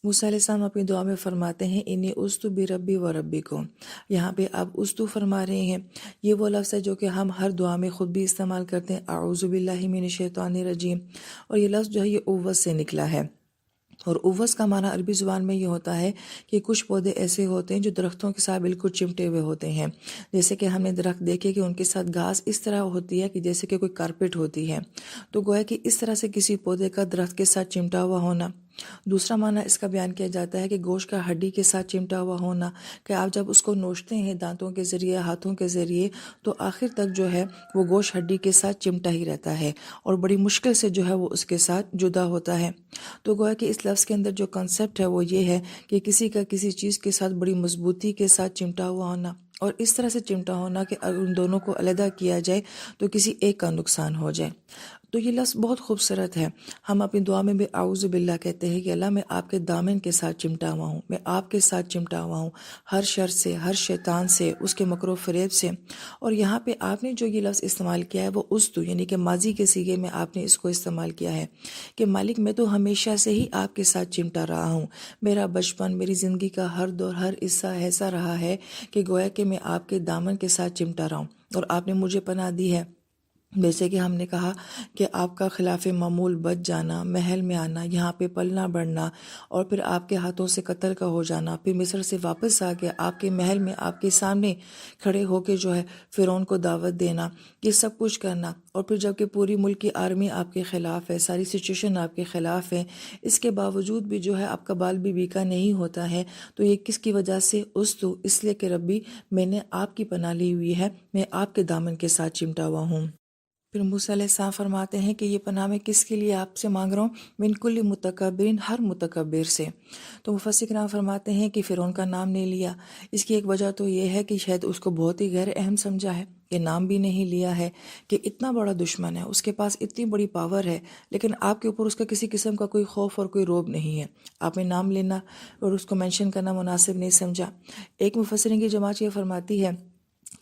موسیٰ علیہ السلام اپنی دعا میں فرماتے ہیں انی استو بربی و ربکم۔ یہاں پہ آپ استو فرما رہے ہیں، یہ وہ لفظ ہے جو کہ ہم ہر دعا میں خود بھی استعمال کرتے ہیں، اعوذ باللہ من الشیطان الرجیم، اور یہ لفظ جو ہے یہ اوس سے نکلا ہے۔ اور اوس کا معنی عربی زبان میں یہ ہوتا ہے کہ کچھ پودے ایسے ہوتے ہیں جو درختوں کے ساتھ بالکل چمٹے ہوئے ہوتے ہیں، جیسے کہ ہم نے درخت دیکھے کہ ان کے ساتھ گھاس اس طرح ہوتی ہے کہ جیسے کہ کوئی کارپیٹ ہوتی ہے، تو گویا کہ اس طرح سے کسی پودے کا درخت کے ساتھ چمٹا ہوا ہونا۔ دوسرا معنی اس کا بیان کیا جاتا ہے کہ گوشت کا ہڈی کے ساتھ چمٹا ہوا ہونا، کہ آپ جب اس کو نوچتے ہیں دانتوں کے ذریعے، ہاتھوں کے ذریعے، تو آخر تک جو ہے وہ گوشت ہڈی کے ساتھ چمٹا ہی رہتا ہے اور بڑی مشکل سے جو ہے وہ اس کے ساتھ جدا ہوتا ہے۔ تو گویا کہ اس لفظ کے اندر جو کنسیپٹ ہے وہ یہ ہے کہ کسی کا کسی چیز کے ساتھ بڑی مضبوطی کے ساتھ چمٹا ہوا ہونا، اور اس طرح سے چمٹا ہونا کہ اگر ان دونوں کو علیحدہ کیا جائے تو کسی ایک کا نقصان ہو جائے۔ تو یہ لفظ بہت خوبصورت ہے۔ ہم اپنی دعا میں بھی اعوذ باللہ کہتے ہیں کہ اللہ میں آپ کے دامن کے ساتھ چمٹا ہوا ہوں، میں آپ کے ساتھ چمٹا ہوا ہوں، ہر شر سے، ہر شیطان سے، اس کے مکر و فریب سے۔ اور یہاں پہ آپ نے جو یہ لفظ استعمال کیا ہے وہ استو، یعنی کہ ماضی کے صیغے میں آپ نے اس کو استعمال کیا ہے کہ مالک میں تو ہمیشہ سے ہی آپ کے ساتھ چمٹا رہا ہوں، میرا بچپن، میری زندگی کا ہر دور، ہر حصہ ایسا رہا ہے کہ گویا کہ میں آپ کے دامن کے ساتھ چمٹا رہا ہوں، اور آپ نے مجھے پناہ دی ہے۔ جیسے کہ ہم نے کہا کہ آپ کا خلاف معمول بچ جانا، محل میں آنا، یہاں پہ پلنا بڑھنا، اور پھر آپ کے ہاتھوں سے قتل کا ہو جانا، پھر مصر سے واپس آ کے آپ کے محل میں آپ کے سامنے کھڑے ہو کے جو ہے فرعون کو دعوت دینا، یہ سب کچھ کرنا، اور پھر جب کہ پوری ملک کی آرمی آپ کے خلاف ہے، ساری سچویشن آپ کے خلاف ہے، اس کے باوجود بھی جو ہے آپ کا بال بھی بیکا نہیں ہوتا ہے، تو یہ کس کی وجہ سے؟ استو، اس لیے کہ ربی میں نے آپ کی پناہ لی ہوئی ہے، میں آپ کے دامن کے ساتھ چمٹا ہوا ہوں۔ پھر موسیٰ علیہ السلام فرماتے ہیں کہ یہ پناہ میں کس کے لیے آپ سے مانگ رہا ہوں؟ من کل متکبرین، ہر متکبر سے۔ تو مفسر کرام فرماتے ہیں کہ فرعون کا نام نہیں لیا، اس کی ایک وجہ تو یہ ہے کہ شاید اس کو بہت ہی غیر اہم سمجھا ہے، کہ نام بھی نہیں لیا ہے، کہ اتنا بڑا دشمن ہے، اس کے پاس اتنی بڑی پاور ہے، لیکن آپ کے اوپر اس کا کسی قسم کا کوئی خوف اور کوئی روب نہیں ہے، آپ نے نام لینا اور اس کو مینشن کرنا مناسب نہیں سمجھا۔ ایک مفسرین کی جماعت یہ فرماتی ہے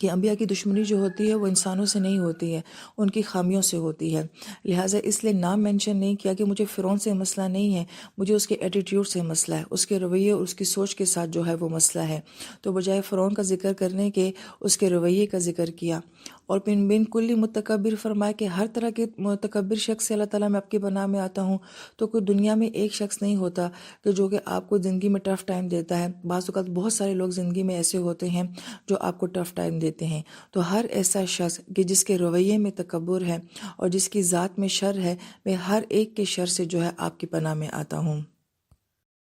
کہ انبیاء کی دشمنی جو ہوتی ہے وہ انسانوں سے نہیں ہوتی ہے، ان کی خامیوں سے ہوتی ہے، لہٰذا اس لیے نام مینشن نہیں کیا کہ مجھے فرعون سے مسئلہ نہیں ہے، مجھے اس کے ایٹیٹیوڈ سے مسئلہ ہے، اس کے رویے اور اس کی سوچ کے ساتھ جو ہے وہ مسئلہ ہے۔ تو بجائے فرعون کا ذکر کرنے کے اس کے رویے کا ذکر کیا، اور بن کلی متکبر فرمایا کہ ہر طرح کے متکبر شخص سے اللہ تعالیٰ میں آپ کی پناہ میں آتا ہوں۔ تو کوئی دنیا میں ایک شخص نہیں ہوتا کہ جو کہ آپ کو زندگی میں ٹف ٹائم دیتا ہے، بعض اوقات بہت سارے لوگ زندگی میں ایسے ہوتے ہیں جو آپ کو ٹف ٹائم دیتے ہیں، تو ہر ایسا شخص کہ جس کے رویے میں تکبر ہے اور جس کی ذات میں شر ہے، میں ہر ایک کے شر سے جو ہے آپ کی پناہ میں آتا ہوں۔